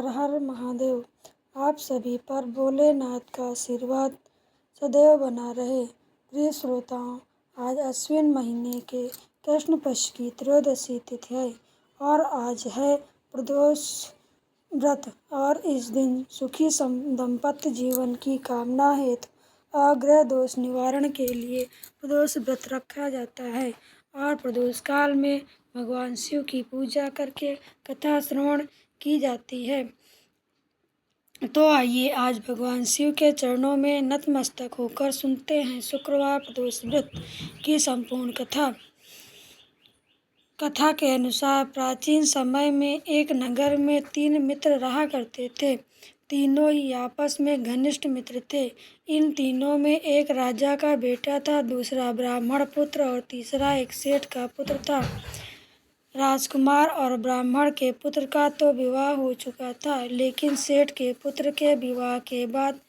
हर हर महादेव। आप सभी पर भोलेनाथ का आशीर्वाद सदैव बना रहे। प्रिय श्रोताओं, आज अश्विन महीने के कृष्ण पक्ष की त्रयोदशी तिथि है और आज है प्रदोष व्रत। और इस दिन सुखी दाम्पत्य जीवन की कामना हेतु और ग्रह दोष निवारण के लिए प्रदोष व्रत रखा जाता है और प्रदोष काल में भगवान शिव की पूजा करके कथा श्रवण की जाती है। तो आइए आज भगवान शिव के चरणों में नतमस्तक होकर सुनते हैं शुक्रवार प्रदोष व्रत की संपूर्ण कथा। कथा के अनुसार प्राचीन समय में एक नगर में 3 मित्र रहा करते थे। तीनों ही आपस में घनिष्ठ मित्र थे। इन तीनों में एक राजा का बेटा था, दूसरा ब्राह्मण पुत्र और तीसरा एक सेठ का पुत्र था। राजकुमार और ब्राह्मण के पुत्र का तो विवाह हो चुका था, लेकिन सेठ के पुत्र के विवाह के बाद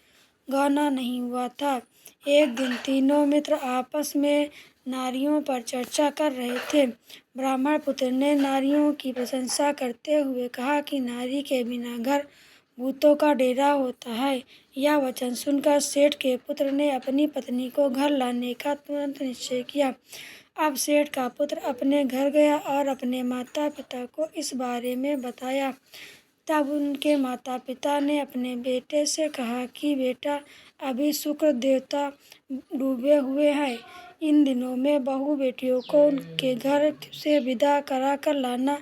गौना नहीं हुआ था। एक दिन तीनों मित्र आपस में नारियों पर चर्चा कर रहे थे। ब्राह्मण पुत्र ने नारियों की प्रशंसा करते हुए कहा कि नारी के बिना घर भूतों का डेरा होता है। यह वचन सुनकर सेठ के पुत्र ने अपनी पत्नी को घर लाने का तुरंत निश्चय किया। अब सेठ का पुत्र अपने घर गया और अपने माता पिता को इस बारे में बताया। तब उनके माता पिता ने अपने बेटे से कहा कि बेटा, अभी शुक्र देवता डूबे हुए हैं। इन दिनों में बहू बेटियों को उनके घर से विदा करा कर लाना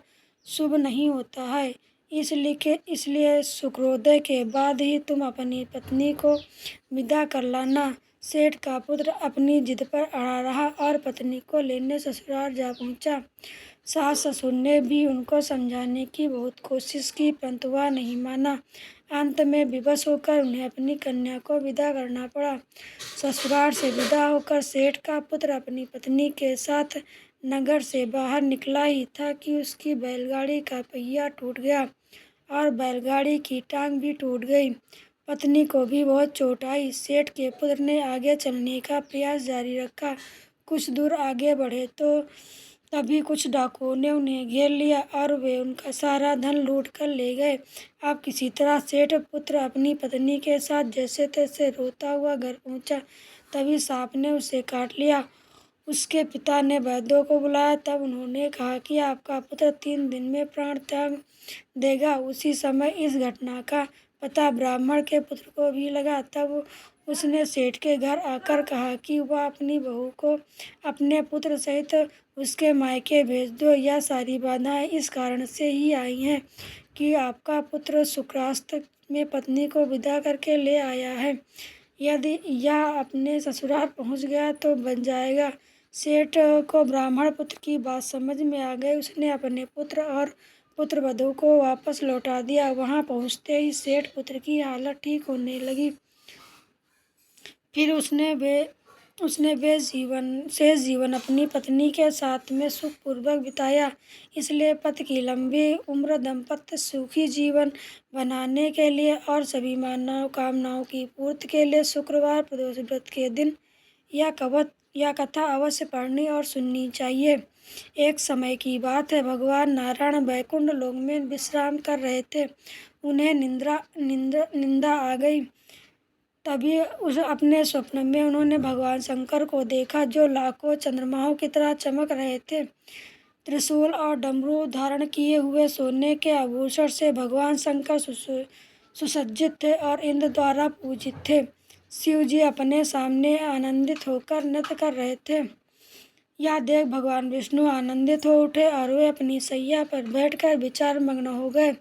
शुभ नहीं होता है। इसलिए शुक्रोदय के बाद ही तुम अपनी पत्नी को विदा कर लाना। सेठ का पुत्र अपनी जिद पर अड़ा रहा और पत्नी को लेने ससुराल जा पहुंचा। सास ससुर ने भी उनको समझाने की बहुत कोशिश की, परंतु वह नहीं माना। अंत में विवश होकर उन्हें अपनी कन्या को विदा करना पड़ा। ससुराल से विदा होकर सेठ का पुत्र अपनी पत्नी के साथ नगर से बाहर निकला ही था कि उसकी बैलगाड़ी का पहिया टूट गया और बैलगाड़ी की टांग भी टूट गई। पत्नी को भी बहुत चोट आई। सेठ के पुत्र ने आगे चलने का प्रयास जारी रखा। कुछ दूर आगे बढ़े तो तभी कुछ डाकुओं ने उन्हें घेर लिया और वे उनका सारा धन लूट कर ले गए। अब किसी तरह सेठ पुत्र अपनी पत्नी के साथ जैसे तैसे रोता हुआ घर पहुंचा। तभी सांप ने उसे काट लिया। उसके पिता ने वैद्यों को बुलाया। तब उन्होंने कहा कि आपका पुत्र 3 दिन में प्राण त्याग देगा। उसी समय इस घटना का पता ब्राह्मण के पुत्र को भी लगा। तब उसने सेठ के घर आकर कहा कि वह अपनी बहू को अपने पुत्र सहित उसके मायके भेज दो। यह सारी बाधाएं इस कारण से ही आई हैं कि आपका पुत्र शुक्रास्त में पत्नी को विदा करके ले आया है। यदि यह अपने ससुराल पहुंच गया तो बच जाएगा। सेठ को ब्राह्मण पुत्र की बात समझ में आ गई। उसने अपने पुत्र और पुत्रवधू को वापस लौटा दिया। वहां पहुंचते ही सेठ पुत्र की हालत ठीक होने लगी। फिर उसने शेष जीवन अपनी पत्नी के साथ में सुखपूर्वक बिताया। इसलिए पति की लंबी उम्र, दाम्पत्य सुखी जीवन बनाने के लिए और सभी मानव कामनाओं की पूर्ति के लिए शुक्रवार प्रदोष व्रत के दिन यह कथा अवश्य पढ़नी और सुननी चाहिए। एक समय की बात है, भगवान नारायण वैकुंठ लोक में विश्राम कर रहे थे। उन्हें निंदा आ गई। तभी अपने स्वप्न में उन्होंने भगवान शंकर को देखा, जो लाखों चंद्रमाओं की तरह चमक रहे थे। त्रिशूल और डमरू धारण किए हुए सोने के आभूषण से भगवान शंकर सुसज्जित थे और इंद्र द्वारा पूजित थे। शिव जी अपने सामने आनंदित होकर नृत्य कर रहे थे। यह देख भगवान विष्णु आनंदित हो उठे और वे अपनी सैया पर बैठकर विचार मग्न हो गए।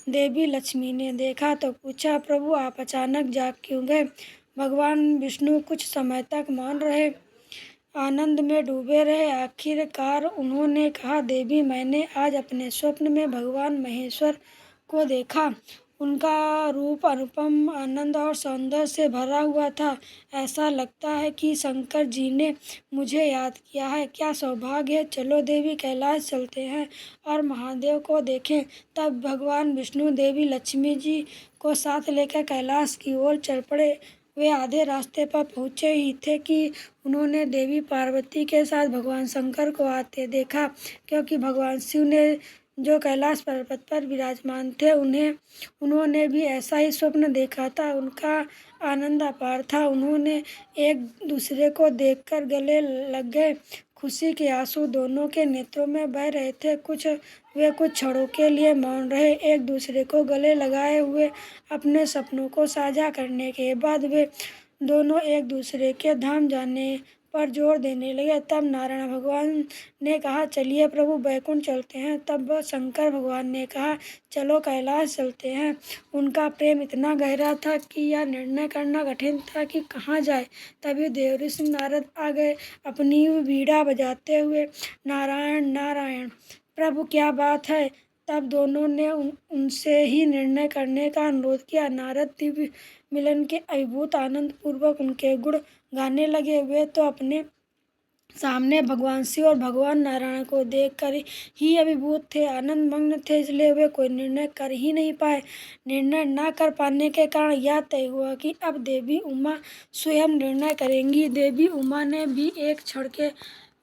देवी लक्ष्मी ने देखा तो पूछा, प्रभु आप अचानक जाग क्यों गए? भगवान विष्णु कुछ समय तक मौन रहे, आनंद में डूबे रहे। आखिरकार उन्होंने कहा, देवी, मैंने आज अपने स्वप्न में भगवान महेश्वर को देखा। उनका रूप अनुपम आनंद और सौंदर्य से भरा हुआ था। ऐसा लगता है कि शंकर जी ने मुझे याद किया है। क्या सौभाग्य है! चलो देवी, कैलाश चलते हैं और महादेव को देखें। तब भगवान विष्णु देवी लक्ष्मी जी को साथ लेकर कैलाश की ओर चल पड़े। वे आधे रास्ते पर पहुंचे ही थे कि उन्होंने देवी पार्वती के साथ भगवान शंकर को आते देखा। क्योंकि भगवान शिव ने जो कैलाश पर्वत पर विराजमान थे, उन्होंने भी ऐसा ही स्वप्न देखा था। उनका आनंद अपार था। उन्होंने एक दूसरे को देखकर गले लग गए। खुशी के आंसू दोनों के नेत्रों में बह रहे थे। वे कुछ क्षणों के लिए मौन रहे। एक दूसरे को गले लगाए हुए अपने सपनों को साझा करने के बाद वे दोनों एक दूसरे के धाम जाने पर जोर देने लगे। तब नारायण भगवान ने कहा, चलिए प्रभु, बैकुंठ चलते हैं। तब शंकर भगवान ने कहा, चलो कैलाश चलते हैं। उनका प्रेम इतना गहरा था कि यह निर्णय करना कठिन था कि कहाँ जाए। तभी देवऋषि नारद आ गए, अपनी वीणा बजाते हुए। नारायण नारायण प्रभु, क्या बात है। तब दोनों ने उनसे ही निर्णय करने का अनुरोध किया। नारद दिव्य मिलन के अभिभूत आनंद पूर्वक उनके गुण गाने लगे। वे तो अपने सामने भगवान शिव और भगवान नारायण को देखकर ही अभिभूत थे, आनंद मग्न थे, इसलिए वे कोई निर्णय कर ही नहीं पाए। निर्णय न कर पाने के कारण यह तय हुआ कि अब देवी उमा स्वयं निर्णय करेंगी। देवी उमा ने भी एक क्षण के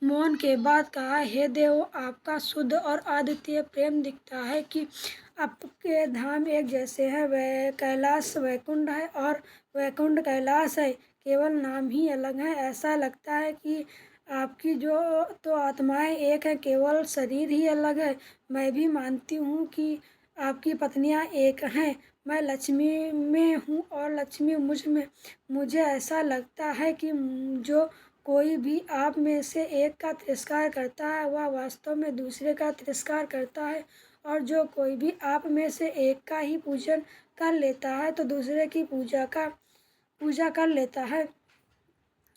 मौन के बाद कहा, हे देव, आपका शुद्ध और अद्वितीय प्रेम दिखता है कि आपके धाम एक जैसे हैं। वह कैलाश वैकुंठ है और वैकुंठ कैलाश है, केवल नाम ही अलग है। ऐसा लगता है कि आपकी जो तो आत्माएं एक है, केवल शरीर ही अलग है। मैं भी मानती हूँ कि आपकी पत्नियां एक हैं। मैं लक्ष्मी में हूँ और लक्ष्मी मुझ में। मुझे ऐसा लगता है कि जो कोई भी आप में से एक का तिरस्कार करता है, वह वास्तव में दूसरे का तिरस्कार करता है, और जो कोई भी आप में से एक का ही पूजन कर लेता है तो दूसरे की पूजा कर लेता है।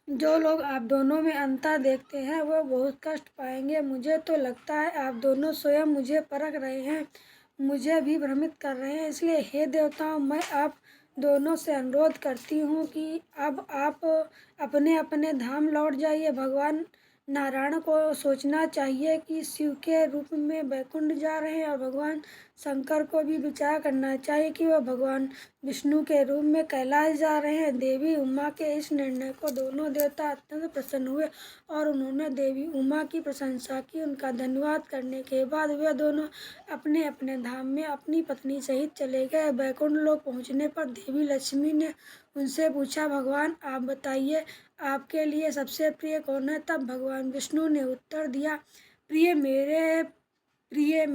जो लोग आप दोनों में अंतर देखते हैं वह बहुत कष्ट पाएंगे। मुझे तो लगता है आप दोनों स्वयं मुझे परख रहे हैं, मुझे भी भ्रमित कर रहे हैं। इसलिए हे देवताओं, मैं आप दोनों से अनुरोध करती हूँ कि अब आप अपने अपने धाम लौट जाइए। भगवान नारायण को सोचना चाहिए कि शिव के रूप में वैकुंठ जा रहे हैं, और भगवान शंकर को भी विचार करना चाहिए कि वह भगवान विष्णु के रूप में कैलाश जा रहे हैं। देवी उमा के इस निर्णय को दोनों देवता अत्यंत प्रसन्न हुए और उन्होंने देवी उमा की प्रशंसा की। उनका धन्यवाद करने के बाद वे दोनों अपने अपने धाम में अपनी पत्नी सहित चले गए। वैकुंठ लोक पहुँचने पर देवी लक्ष्मी ने उनसे पूछा, भगवान आप बताइए, आपके लिए सबसे प्रिय कौन है। तब भगवान विष्णु ने उत्तर दिया, प्रिय